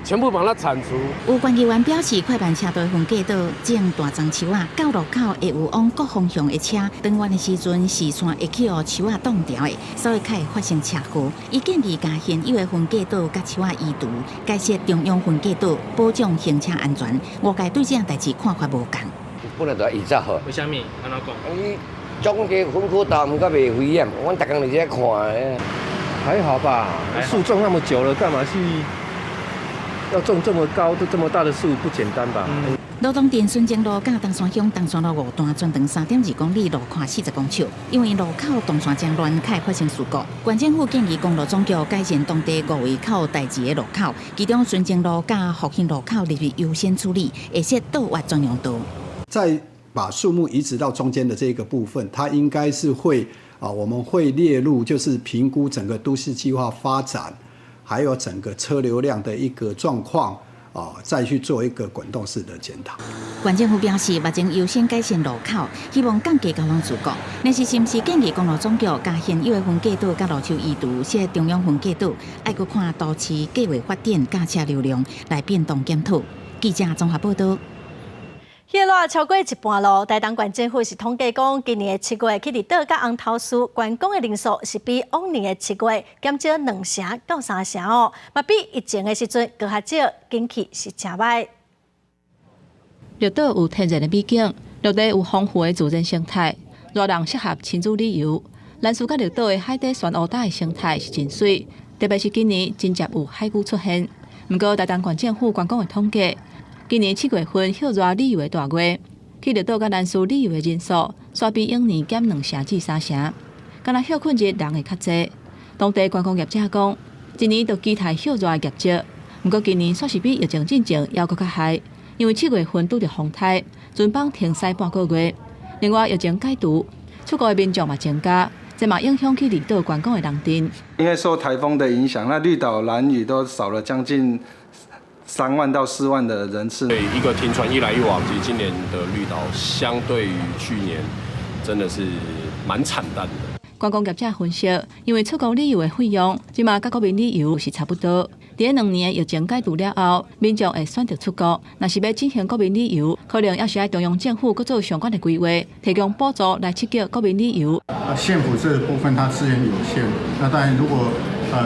全部把它铲除。有关议员表示，快板车道分隔岛种大丛树仔，到路口会有往各方向的车。登弯的时阵，视线会去互树仔挡掉的，所以较会发生车祸。伊建议甲现有的分隔岛甲树仔移除，改设中央分隔岛，保障行车安全。外界对这样代志看法无共。本来就移走好。为什么？安怎讲？伊总加分隔岛，毋过袂危险。阮逐工在这看。 还好吧，树种那么久了，干嘛去要种这么高、这么大的树不简单吧？罗东镇顺靖路甲东山乡东山路5段全长3.2公里，路宽40公尺。因为路口动线争乱，开发生事故。县政府建议公路总局改善当地5位口代志的路口，其中顺靖路甲复兴路口列为优先处理，会设倒挖专用道。再把树木移植到中间的这个部分，它应该是会我们会列入就是评估整个都市计划发展，还有整个车流量的一个状况。再去做一个滚动式的检讨。县政府表示，目前优先改善路口，希望降低交通事故。但是，是不是建议公路总局加限1月份季度甲路树移除，设中央分季度，要搁看都市计划发展、驾车流量来变动检讨。记者综合报道。热热超过一半咯，台东县政府是统计讲，今年的7月去伫岛甲红头树观光的人数是比往年的7月减少2成到3成哦，嘛比疫情的时阵搁较少，景气是真歹。绿岛有天然的美景，陆地有丰富的自然生态，热人适合亲子旅游。咱树甲绿岛的海底酸乌带的生态是真水，特别是今年真接有海龟出现。不过台东县政府观光的统计。今年7月份休热旅游的大月，去绿岛甲南屿旅游的人数，煞比往年减2成至3成。敢若休困日人会较济。当地观光业者讲，今年就期待休热的业绩，不过今年煞是比疫情进前还佫较害，因为7月份拄着风台，船帮停驶半个月。另外疫情解除，出国的民众嘛增加，这嘛影响去绿岛观光的人潮。因为受台风的影响，那绿岛、兰屿都少了将近3万到4万的人次。对，一个停船一来一往，其实今年的绿岛相对于去年真的是蛮惨淡的。观光业者分析，因为出国旅游的费用，即嘛甲国民旅游是差不多。伫2年疫情解除了后，民众会选择出国，若是要进行国民旅游，可能要是要中央政府搁做相关的规划，提供补助来刺激国民旅游。县府这部分它资源有限，那当然如果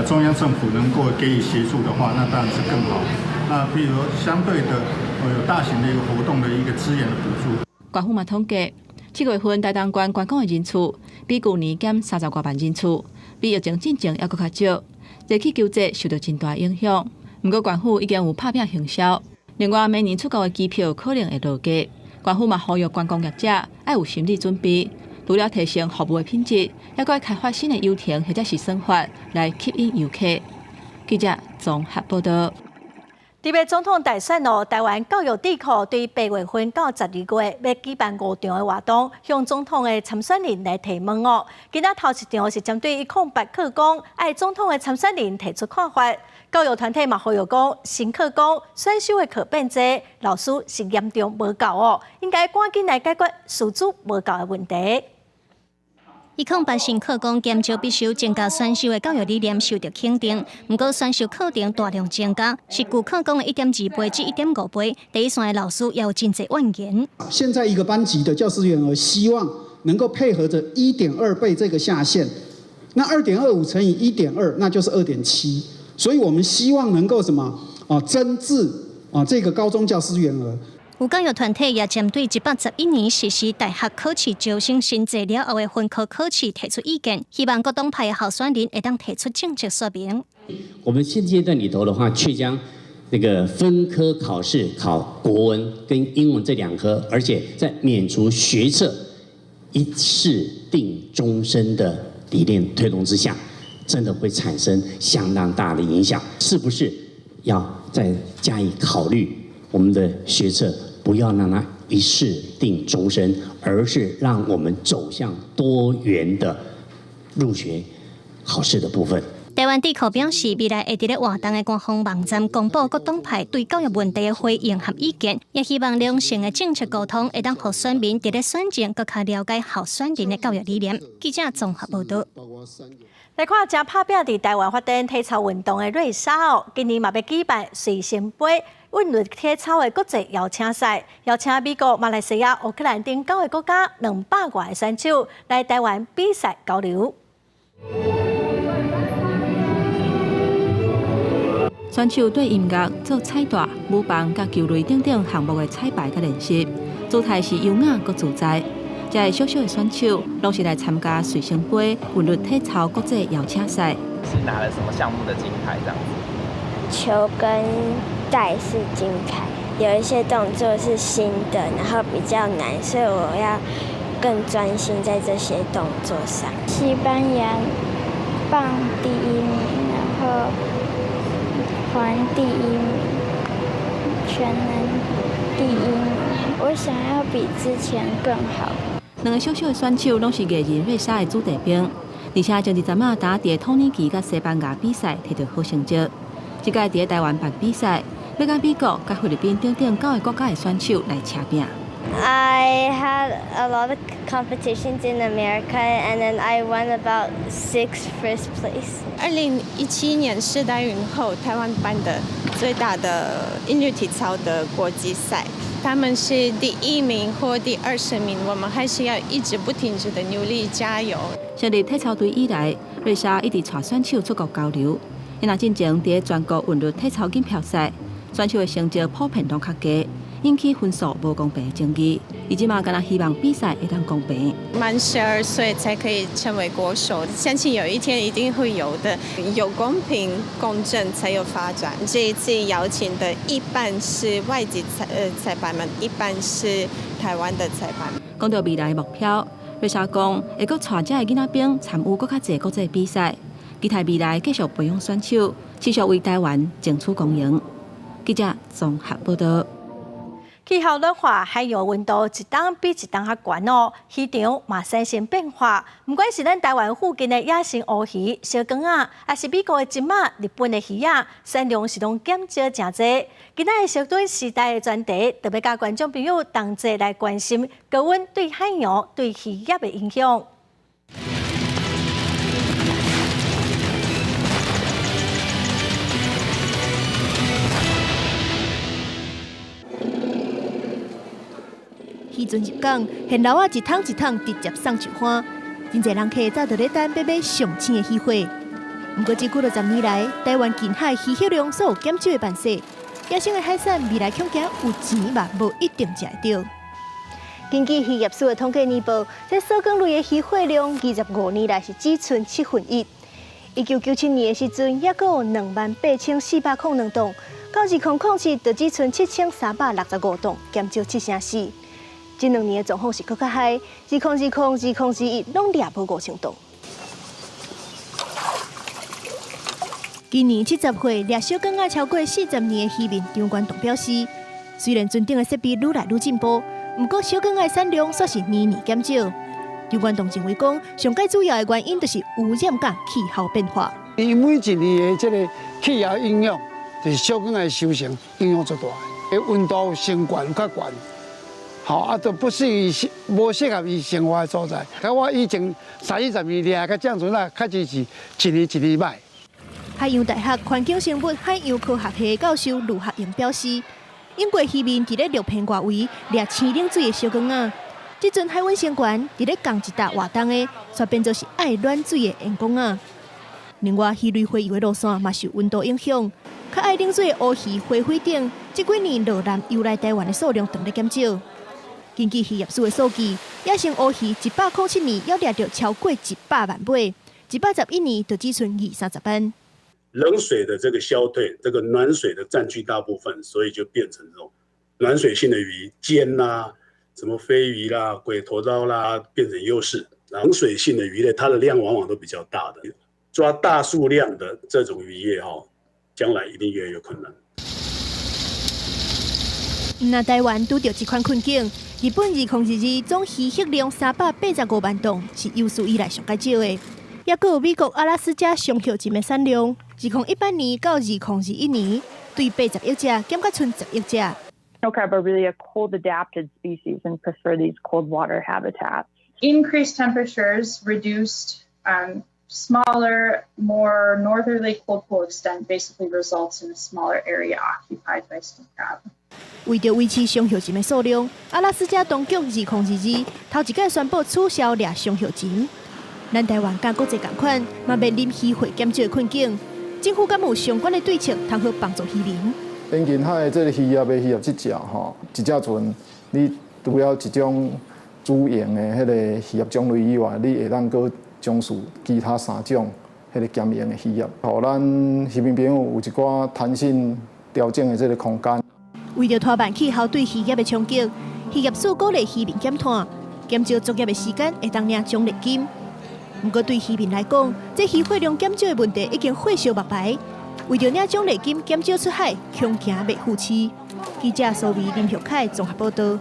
中央政府能够给予协助的话，那当然是更好。那比如相对的有大型的一个活动的一个资源的补助。县府嘛统计，7月份台东县观光的人次比去年减30多万人次，比疫情进前还佫较少。热气救济受到真大影响，不过县府已经有拍拼行销。另外，明年出国的机票可能会落价，县府嘛呼吁观光业者要有心理准备，除了提升服务的品质，还该开发新的游艇或者是算法来吸引游客。记者综合报道。伫要总统大选咯，台湾教育智库对8月份到12月要举办5场的活动，向总统的参选人来提问哦。今仔头一场是针对108课纲，爱总统的参选人提出看法。教育团体嘛呼吁讲，新课纲选修的课变多，老师是严重无够哦，应该赶紧来解决师资无够的问题。108新课纲减少必修增加选修的教育理念受到肯定，不过选修课程大量增加，是旧课纲的1.2倍至1.5倍，第一线的老师也有真侪怨言。现在一个班级的教师员额希望能够配合着1.2倍这个下限，那2.25乘以1.2，那就是2.7，所以我们希望能够增至这个高中教师员额。有教育团体也针对111年实施大学考试招生新制了后的分科考试提出意见，希望各党派的候选人会当提出正确说明。我们现阶段里头的话，却将那个分科考试考国文跟英文这2科，而且在免除学测一试定终身的理念推动之下，真的会产生相当大的影响。是不是要再加以考虑我们的学测？不要让它一试定终身，而是让我们走向多元的入学考试的部分。台湾智库表示，未来会伫咧活动的官方网站公布各党派对教育问题的回应和意见，也希望良性的政策沟通会当让选民伫咧选前更加了解候选人的教育理念。记者综合报道。来看正拍拼伫台湾发展体操运动的瑞莎哦，今年嘛要举办随身杯韵律体操的国际邀请赛，邀请美国、马来西亚、乌克兰等9个国家200多个选手来台湾比赛交流。选手对音乐、做彩带、舞棒、甲球类等等项目的彩排甲练习，姿态是优雅佮自在。这个小小的选手，拢是来参加随身杯韵律体操国际邀请赛。是拿了什么项目的金牌这样子？球跟带是金牌，有一些动作是新的，然后比较难，所以我要更专心在这些动作上。西班牙棒第1名，然后环第1名，全能第1名。我想要比之前更好。两个小小的选手拢是艺人瑞莎的子弟兵，而且将伫昨晚打伫托尼基甲西班牙比赛摕到好成绩。即届伫台湾办比赛，要甲美国、甲菲律宾等9个国家的选手来车拼。I had a lot of competitions in America, and then I won about 6 first place. 2017年世代运后台湾办的最大的音乐体操的国际赛，他们是第1名或第20名，我们还是要一直不停止的努力加油。成立体操队以来，瑞莎一直带选手出国交流。因若进前伫全国韵律体操锦标赛，选手的成绩普遍拢较低，引起分数无公平的争议。伊即马敢若希望比赛会当公平。满12岁才可以成为国手，相信有一天一定会有的。有公平公正才有发展。这一次邀请的一半是外籍裁判们，一半是台湾的裁判。讲到未来的目标，瑞莎讲会阁带这个囡仔兵参与阁较侪国际比赛。期待未来继续培养选手，持续为台湾争取公赢。记者综合报道。气候暖化，海洋温度一档比一档较悬哦，市场嘛产生变化。不管是咱台湾附近的野生乌鱼、小港仔，还是美国的金马、日本的鱼仔，产量是拢减少真侪。今仔的小短时代的专题，特别甲观众朋友同齐来关心高温对海洋、对渔业的影响。渔船入港，现捞仔一桶一桶直接送上岸，真侪人客早就咧等要买上千的鱼货。不过，这几60年来，台湾近海渔获量所有减少的办势，野生的海产未来恐惊有钱嘛，无一定食得到。根据渔业署的统计年报，这所港类的渔获量25年来是只剩1/7。1997年的时阵，也有28402吨，到2007就只剩7365吨，减少7%。这2年的状况是更较歹，2020、2021拢掠无5000吨。今年70岁掠小港仔超过40年的渔民张冠栋表示，虽然船顶的设备愈来愈进步，不过小港仔的产量却是年年减少。张冠栋认为讲，上界主要的原因就是污染甲气候变化。伊每一年的这个气候影响，就是小港仔的收成影响最大，温度升悬较悬。好啊，都不适于无适合伊生活的所在。甲我以前30-40年掠甲这样船啊，确实是一年一年歹。海洋大学环境生物海洋科学系教授卢学英表示，英国渔民伫咧6片外围掠青冷水的小港仔，即阵海温升悬，伫咧降一搭活动的，却变作是爱暖水的员工仔。另外，鱼类洄游的路线嘛受温度影响，较爱冷水的乌鱼、花火顶，这几年落南游来台湾的数量同咧减少。根据渔业署的数据，野生乌鱼107年要掠到超过100万尾，111年就只剩20-30万。冷水的这个消退，这个暖水的占据大部分，所以就变成这种暖水性的鱼，尖啦、什么飞鱼啦、鬼头刀啦，变成优势。冷水性的鱼类，它的量往往都比较大的，抓大数量的这种渔业将来一定越来越困难。那台湾拄到这款困境，日本2022总渔获量385万吨，是有史以来上介少的。也佮有美国阿拉斯加上获金的产量，2018年到2021年，对80亿只减到剩10亿只。Snow crab are really a cold adapted species and prefer these cold water habitats. Increased temperatures reduced smaller, more northerly cold pool extent basically results in a smaller area occupied by snow crab. 为着维持上获金的数量，阿拉斯加当局2022头一届宣布取消掠上获金。咱台湾甲国际同款，嘛面临渔获减少的困境。政府敢有相关的对策，通好帮助渔民？边近海的这个渔业，要渔业这只一只船，你除了一种主营的迄个渔业种类以外，你会当搁从事其他3种迄个兼营的渔业，互咱渔民朋友有一寡弹性调整的这个空间。为了拖慢气候对渔业的冲击，渔业署鼓励渔民减碳，减少作业的时间，会当领奖励金。不过对渔民来讲，这渔获量减少的问题已经火烧目牌。为了领奖励金减少出海，恐惊未付期。记者苏维、林玉凯综合报道。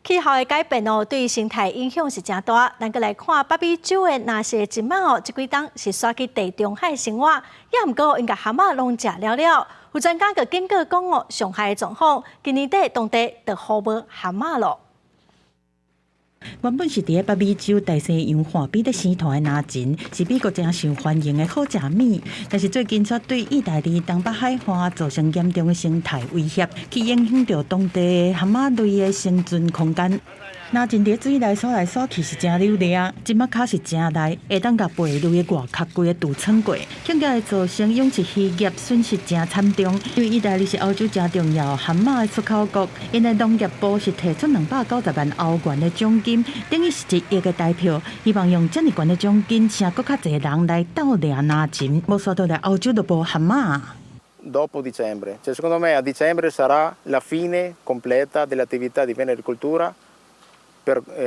气候的改变对生态影响是真大。咱个来看北美洲的那些金马这几冬是刷去地中海生活，也毋过因甲蛤蟆拢食了了。有专家个警告讲上海的状况，今年底当地就好无蛤蟆咯。原本是伫北美洲大西洋海边的生团的拿钱，是美国真受欢迎的好食米。但是最近却对意大利东北海岸造成严重的生态威胁，去影响到当地蛤蟆类的生存空间。拿钱伫水内耍来耍去是真溜达，即马卡是真大，会当甲背类的外壳规个堵穿过，恐惊会造成养殖渔业损失真惨重。因为意大利是欧洲真重要蛤蟆的出口国，因的农业部是提出290万欧元的奖金，等于是1亿个台票，希望用这么悬的奖金，请更较侪人来斗掠拿钱，无刷到来欧洲就无蛤蟆。Dopo dicembre, cioè secondo me a dicembre sarà la fine completa delle attività di venericoltura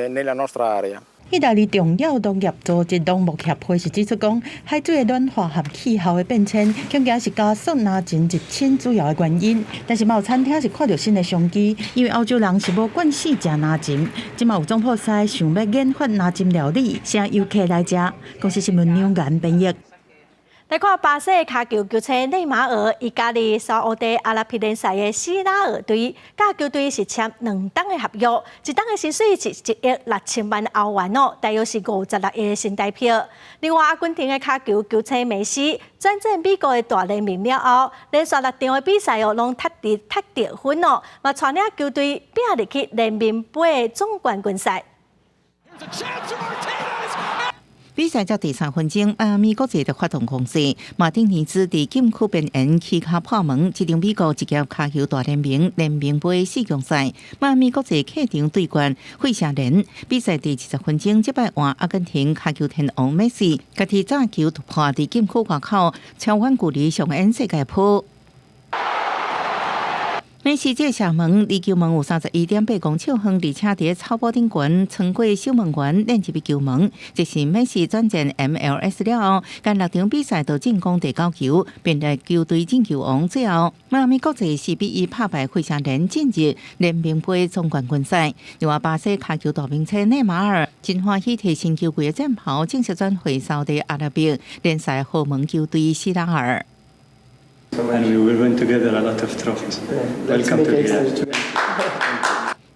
nella nostra area. 意大利重要农业组织农牧协会是指出讲，海水的暖化和气候的变迁，恐惊是加速拿钱入侵主要的原因。但是，有餐厅是看到新的商机，因为欧洲人是无惯势食拿钱，即马有总铺师想要研发拿钱料理，请游客来食。公司新闻两眼编译。来看巴西脚球球星内马尔，伊家己沙烏地阿拉伯联赛的希拉尔队，甲球队是签2档的合约，一档的薪水是1亿6000万欧元哦，大约是56亿的新台币。另外，阿根廷的脚球球星梅西转战美国的大联盟了后，连续6场的比赛哦，拢踢得分哦，嘛带领球队拼入去联盟杯的总冠军赛。比赛到第3分钟，美国队的发动攻势，马丁尼兹伫禁区边缘起脚破门，这场美国职业脚球大联盟联盟杯4强赛，美国队客场对决费城人。比赛第70分钟，这摆换阿根廷脚球天王梅西，家己炸球突破伫禁区外口，超远距离上演世界波。梅西这射门离球门有31.8公尺远，而且伫草坡顶悬穿过守门员练一笔球门。这是梅西转战 MLS 了后，近6场比赛都进攻第9球，并在球队进球王最后，美国队4-1拍败费城人，进入联盟杯总冠军赛。另外，巴西脚球大名车内马尔真欢喜摕新球季的战袍，正式转回沙地阿拉伯联赛豪门球队希拉尔。And we will win together a lot of trophies. Welcome to Riyadh.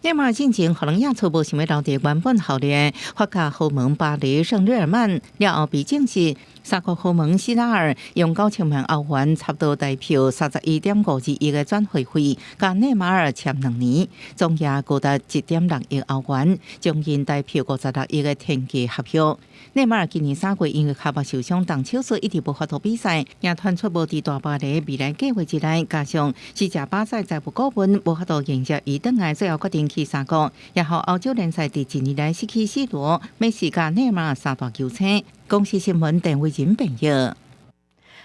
内马尔进前可能也初步想要留伫原本效力的法甲豪门巴黎圣日耳曼，了后被证实沙国豪门希拉尔用9000万欧元，差不多代表31.52亿的转会费，甲内马尔签2年，总额高达1.6亿欧元，将因代表56亿的天价合约。内马尔今年3月因为脚踝受伤动手术，一直无法度比赛，也传出无伫大巴黎未来计划之内，加上西甲巴塞财务顾问无法度迎接伊转来，最后决定去沙国，也互欧洲联赛第1年来失去4夺梅西甲内马尔3大球星。公司新闻陈伟仁编译。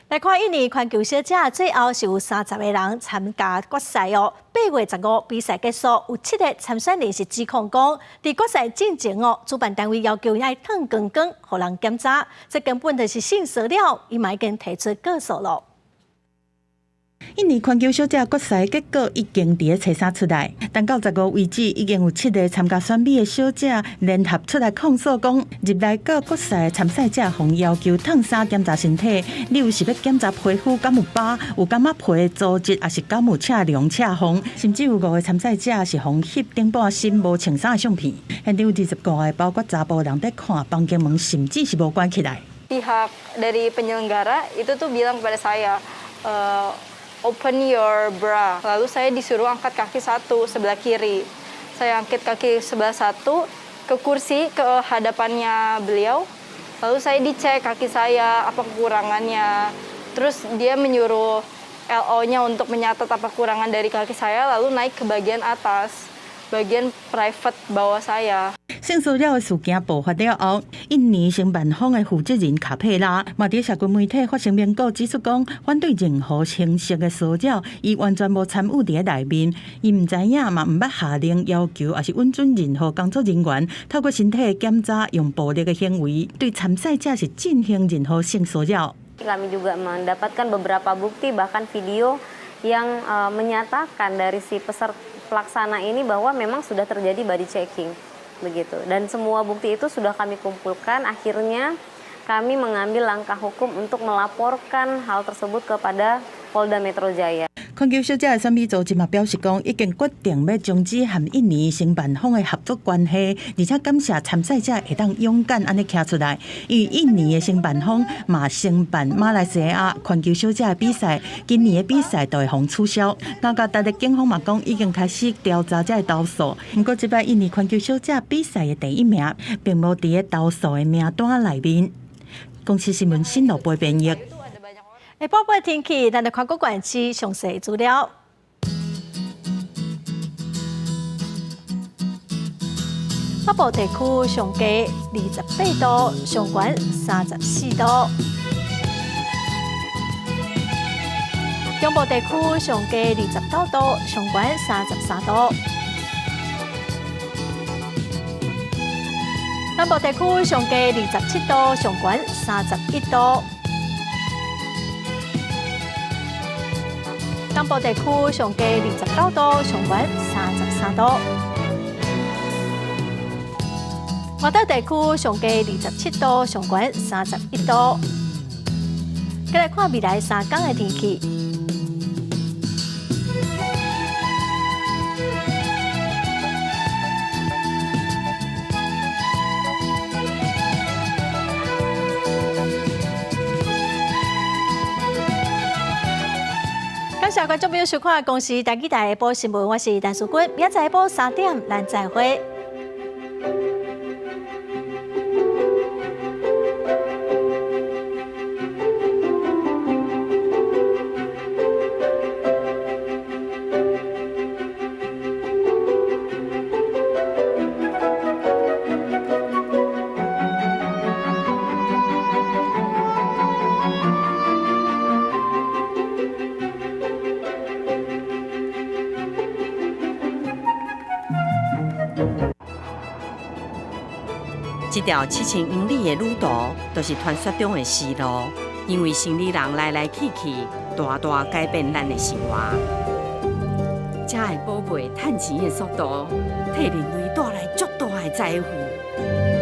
来看印尼环球小姐，最后是有30个人参加决赛哦。8月15比赛结束，有7个参选人是指控讲，伫决赛进前哦，主办单位要求爱烫光光，互人检查，这根本就是性骚扰，伊嘛已经提出告诉了。印尼环球小姐决赛结果已经伫初3出来，但到15为止，已经有7个参加选美的小姐联合出来控诉讲，入来到决赛参赛者互要求烫衫检查身体，你有是要检查皮肤敢有疤，有感觉皮组织，还是敢有赤亮赤红，甚至有5个参赛者是互翕顶半身无穿衫的相片。现场有20个，包括查甫人在看，房间门甚至是无关起来。Pihak dari penyelenggara itu tuh bilang kepada saya, open your bra. Lalu saya disuruh angkat kaki satu sebelah kiri. Saya angkat kaki sebelah satu ke kursi ke hadapannya beliau. Lalu saya dicek kaki saya apa kekurangannya. Terus dia menyuruh LO-nya untuk menyatat apa kekurangan dari kaki saya, lalu naik ke bagian atas, bagian private bawah saya. 性骚扰的事件爆发了后，印尼承办方的负责人卡佩拉嘛伫社群媒体发声明告指出讲，反对任何形式的骚扰，伊完全无参与伫内面，伊唔知影嘛唔捌下令要求，也是允准任何工作人员透过身体检查用暴力的行为对参赛者是进行任何性骚扰。Kami juga mendapatkan beberapa bukti bahkan video yang menyatakan dari si peserta pelaksana ini bahwa memang sudah terjadi body checking begitu, dan semua bukti itu sudah kami kumpulkan. Akhirnya kami mengambil langkah hukum untuk melaporkan hal tersebut kepada Polda Metro Jaya。环球小姐的选美组织嘛表示讲，已经决定要终止和印尼承办方的合作关系，而且感谢参赛者会当勇敢安尼站出来。因为印尼的承办方嘛承办马来西亚环球小姐的比赛，今年的比赛都会取消。加达的警方嘛讲，已经开始调查这投诉。不过，这摆印尼环球小姐比赛的第一名，并无伫咧投诉的名单内面。公司新闻新路杯编译。下晡尾天气，咱来看各县市详细资料。北部地区上低28度，上悬34度；中部地区上低29度，上悬33度；南部地区上低27度，上悬31度。东部地区上低29度，上悬33度；华东地区上低27度，上悬31度。再来看未来3天的天气。感谢观众朋友收看《公视台记台下晡新闻》，我是陈淑君，明仔下晡3点，咱再会。这条7000英里的旅途，都是传说中的丝路，因为城里人来来去去，大大改变咱的生活。这会宝贝趁钱的速度，替人类带来巨大的财富。